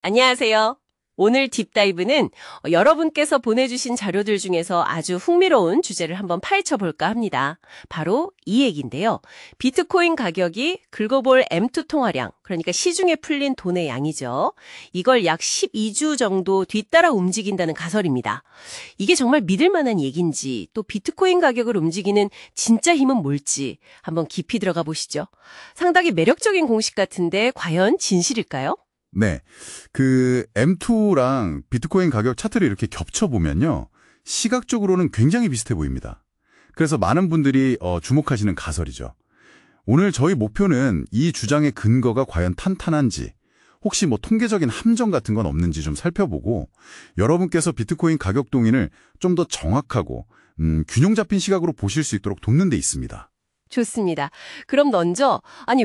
안녕하세요. 오늘 딥다이브는 여러분께서 보내주신 자료들 중에서 아주 흥미로운 주제를 한번 파헤쳐 볼까 합니다. 바로 이 얘기인데요. 비트코인 가격이 글로벌 M2 통화량, 그러니까 시중에 풀린 돈의 양이죠. 이걸 약 12주 정도 뒤따라 움직인다는 가설입니다. 이게 정말 믿을 만한 얘기인지, 또 비트코인 가격을 움직이는 진짜 힘은 뭘지 한번 깊이 들어가 보시죠. 상당히 매력적인 공식 같은데 과연 진실일까요? 네. 그 M2랑 비트코인 가격 차트를 이렇게 겹쳐보면요. 시각적으로는 굉장히 비슷해 보입니다. 그래서 많은 분들이 주목하시는 가설이죠. 오늘 저희 목표는 이 주장의 근거가 과연 탄탄한지, 혹시 통계적인 함정 같은 건 없는지 좀 살펴보고 여러분께서 비트코인 가격 동인을 좀 더 정확하고 균형 잡힌 시각으로 보실 수 있도록 돕는 데 있습니다. 좋습니다. 그럼 먼저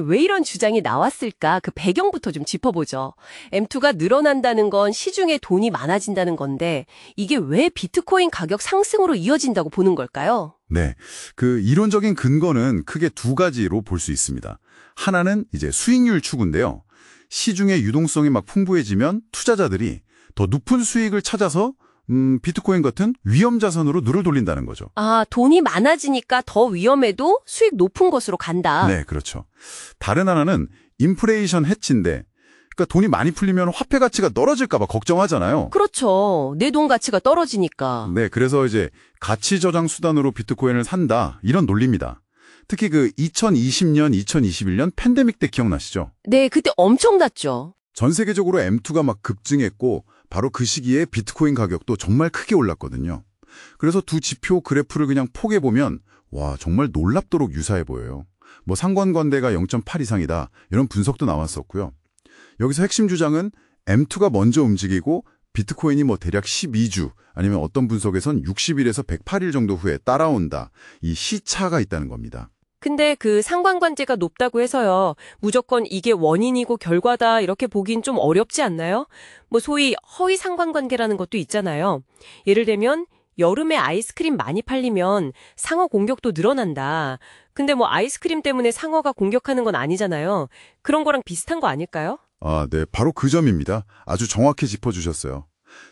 왜 이런 주장이 나왔을까 그 배경부터 좀 짚어보죠. M2가 늘어난다는 건 시중에 돈이 많아진다는 건데 이게 왜 비트코인 가격 상승으로 이어진다고 보는 걸까요? 네. 그 이론적인 근거는 크게 두 가지로 볼 수 있습니다. 하나는 이제 수익률 추구인데요. 시중의 유동성이 막 풍부해지면 투자자들이 더 높은 수익을 찾아서 비트코인 같은 위험 자산으로 눈을 돌린다는 거죠. 아, 돈이 많아지니까 더 위험해도 수익 높은 것으로 간다. 네, 그렇죠. 다른 하나는 인플레이션 해치인데, 그러니까 돈이 많이 풀리면 화폐 가치가 떨어질까 봐 걱정하잖아요. 그렇죠. 내 돈 가치가 떨어지니까. 네, 그래서 이제 가치 저장 수단으로 비트코인을 산다, 이런 논리입니다. 특히 그 2020년, 2021년 팬데믹 때 기억나시죠? 네, 그때 엄청났죠. 전 세계적으로 M2가 막 급증했고 바로 그 시기에 비트코인 가격도 정말 크게 올랐거든요. 그래서 두 지표 그래프를 그냥 포개보면 와, 정말 놀랍도록 유사해 보여요. 상관관대가 0.8 이상이다 이런 분석도 나왔었고요. 여기서 핵심 주장은 M2가 먼저 움직이고 비트코인이 대략 12주 아니면 어떤 분석에선 60일에서 108일 정도 후에 따라온다. 이 시차가 있다는 겁니다. 근데 그 상관관계가 높다고 해서요. 무조건 이게 원인이고 결과다 이렇게 보긴 좀 어렵지 않나요? 소위 허위 상관관계라는 것도 있잖아요. 예를 들면 여름에 아이스크림 많이 팔리면 상어 공격도 늘어난다. 근데 아이스크림 때문에 상어가 공격하는 건 아니잖아요. 그런 거랑 비슷한 거 아닐까요? 아, 네. 바로 그 점입니다. 아주 정확히 짚어주셨어요.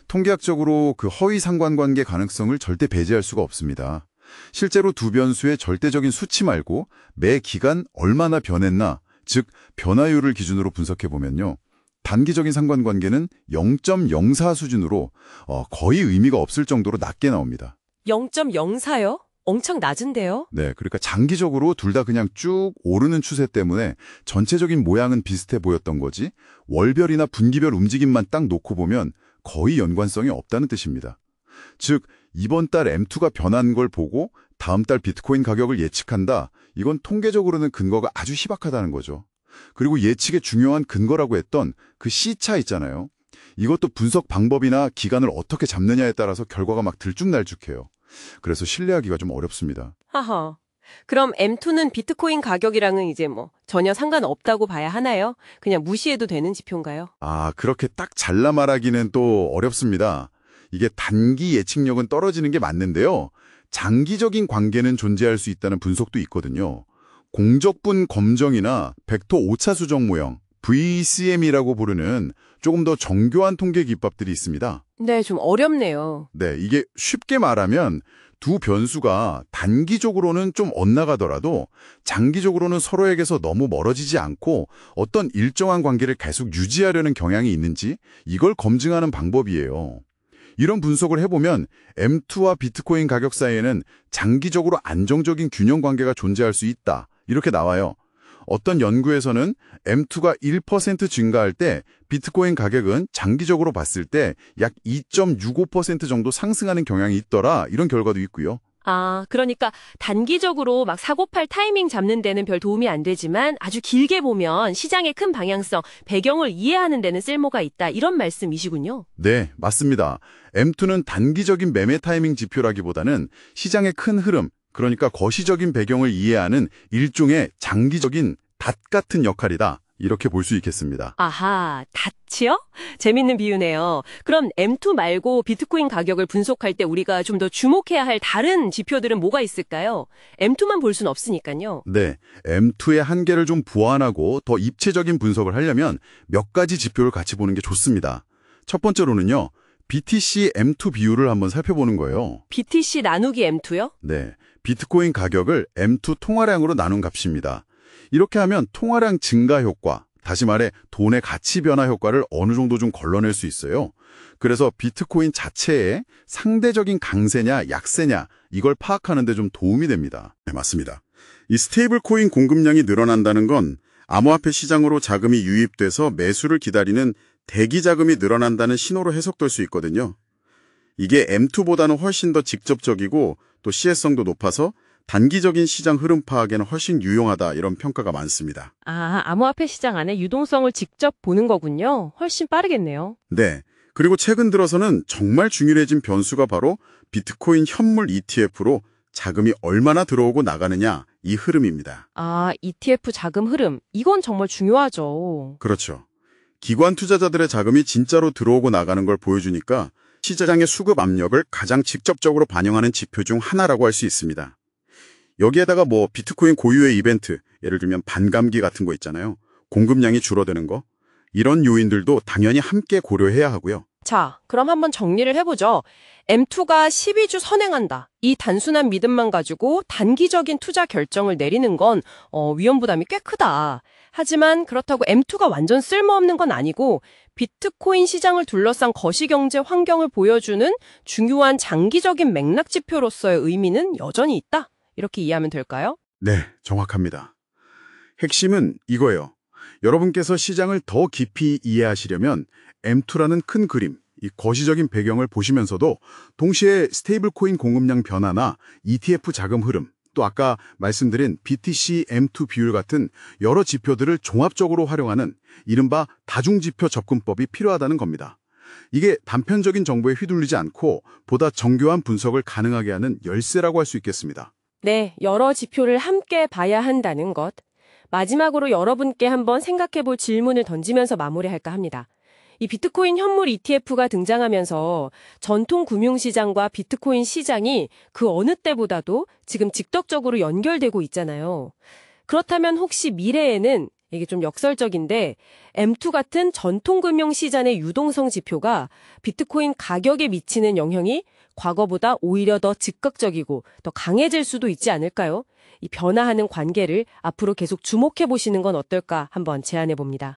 통계학적으로 그 허위 상관관계 가능성을 절대 배제할 수가 없습니다. 실제로 두 변수의 절대적인 수치 말고 매 기간 얼마나 변했나, 즉 변화율을 기준으로 분석해보면요. 단기적인 상관관계는 0.04 수준으로 거의 의미가 없을 정도로 낮게 나옵니다. 0.04요? 엄청 낮은데요? 네, 그러니까 장기적으로 둘 다 그냥 쭉 오르는 추세 때문에 전체적인 모양은 비슷해 보였던 거지 월별이나 분기별 움직임만 딱 놓고 보면 거의 연관성이 없다는 뜻입니다. 즉 이번 달 M2가 변한 걸 보고 다음 달 비트코인 가격을 예측한다. 이건 통계적으로는 근거가 아주 희박하다는 거죠. 그리고 예측의 중요한 근거라고 했던 그 C차 있잖아요. 이것도 분석 방법이나 기간을 어떻게 잡느냐에 따라서 결과가 막 들쭉날쭉해요. 그래서 신뢰하기가 좀 어렵습니다. 하하. 그럼 M2는 비트코인 가격이랑은 이제 전혀 상관없다고 봐야 하나요? 그냥 무시해도 되는 지표인가요? 아, 그렇게 딱 잘라 말하기는 또 어렵습니다. 이게 단기 예측력은 떨어지는 게 맞는데요. 장기적인 관계는 존재할 수 있다는 분석도 있거든요. 공적분 검정이나 벡터 오차 수정 모형, VCM이라고 부르는 조금 더 정교한 통계 기법들이 있습니다. 네, 좀 어렵네요. 네, 이게 쉽게 말하면 두 변수가 단기적으로는 좀 엇나가더라도 장기적으로는 서로에게서 너무 멀어지지 않고 어떤 일정한 관계를 계속 유지하려는 경향이 있는지 이걸 검증하는 방법이에요. 이런 분석을 해보면 M2와 비트코인 가격 사이에는 장기적으로 안정적인 균형 관계가 존재할 수 있다. 이렇게 나와요. 어떤 연구에서는 M2가 1% 증가할 때 비트코인 가격은 장기적으로 봤을 때 약 2.65% 정도 상승하는 경향이 있더라. 이런 결과도 있고요. 아, 그러니까 단기적으로 사고팔 타이밍 잡는 데는 별 도움이 안 되지만 아주 길게 보면 시장의 큰 방향성, 배경을 이해하는 데는 쓸모가 있다. 이런 말씀이시군요. 네, 맞습니다. M2는 단기적인 매매 타이밍 지표라기보다는 시장의 큰 흐름, 그러니까 거시적인 배경을 이해하는 일종의 장기적인 닷 같은 역할이다. 이렇게 볼 수 있겠습니다. 아하, 닷이요? 재밌는 비유네요. 그럼 M2 말고 비트코인 가격을 분석할 때 우리가 좀 더 주목해야 할 다른 지표들은 뭐가 있을까요? M2만 볼 수는 없으니까요. 네, M2의 한계를 좀 보완하고 더 입체적인 분석을 하려면 몇 가지 지표를 같이 보는 게 좋습니다. 첫 번째로는요, BTC M2 비율을 한번 살펴보는 거예요. BTC 나누기 M2요? 네, 비트코인 가격을 M2 통화량으로 나눈 값입니다. 이렇게 하면 통화량 증가 효과, 다시 말해 돈의 가치 변화 효과를 어느 정도 좀 걸러낼 수 있어요. 그래서 비트코인 자체의 상대적인 강세냐 약세냐 이걸 파악하는 데 좀 도움이 됩니다. 네, 맞습니다. 이 스테이블 코인 공급량이 늘어난다는 건 암호화폐 시장으로 자금이 유입돼서 매수를 기다리는 대기 자금이 늘어난다는 신호로 해석될 수 있거든요. 이게 M2보다는 훨씬 더 직접적이고 또 시혜성도 높아서 단기적인 시장 흐름 파악에는 훨씬 유용하다 이런 평가가 많습니다. 아, 암호화폐 시장 안에 유동성을 직접 보는 거군요. 훨씬 빠르겠네요. 네. 그리고 최근 들어서는 정말 중요해진 변수가 바로 비트코인 현물 ETF로 자금이 얼마나 들어오고 나가느냐 이 흐름입니다. 아, ETF 자금 흐름. 이건 정말 중요하죠. 그렇죠. 기관 투자자들의 자금이 진짜로 들어오고 나가는 걸 보여주니까 시장의 수급 압력을 가장 직접적으로 반영하는 지표 중 하나라고 할 수 있습니다. 여기에다가 비트코인 고유의 이벤트, 예를 들면 반감기 같은 거 있잖아요. 공급량이 줄어드는 거. 이런 요인들도 당연히 함께 고려해야 하고요. 자, 그럼 한번 정리를 해보죠. M2가 12주 선행한다. 이 단순한 믿음만 가지고 단기적인 투자 결정을 내리는 건 위험 부담이 꽤 크다. 하지만 그렇다고 M2가 완전 쓸모없는 건 아니고 비트코인 시장을 둘러싼 거시경제 환경을 보여주는 중요한 장기적인 맥락 지표로서의 의미는 여전히 있다. 이렇게 이해하면 될까요? 네, 정확합니다. 핵심은 이거예요. 여러분께서 시장을 더 깊이 이해하시려면 M2라는 큰 그림, 이 거시적인 배경을 보시면서도 동시에 스테이블 코인 공급량 변화나 ETF 자금 흐름, 또 아까 말씀드린 BTC M2 비율 같은 여러 지표들을 종합적으로 활용하는 이른바 다중지표 접근법이 필요하다는 겁니다. 이게 단편적인 정보에 휘둘리지 않고 보다 정교한 분석을 가능하게 하는 열쇠라고 할 수 있겠습니다. 네, 여러 지표를 함께 봐야 한다는 것. 마지막으로 여러분께 한번 생각해볼 질문을 던지면서 마무리할까 합니다. 이 비트코인 현물 ETF가 등장하면서 전통 금융시장과 비트코인 시장이 그 어느 때보다도 지금 직접적으로 연결되고 있잖아요. 그렇다면 혹시 미래에는 이게 좀 역설적인데 M2 같은 전통 금융시장의 유동성 지표가 비트코인 가격에 미치는 영향이 과거보다 오히려 더 즉각적이고 더 강해질 수도 있지 않을까요? 이 변화하는 관계를 앞으로 계속 주목해 보시는 건 어떨까 한번 제안해 봅니다.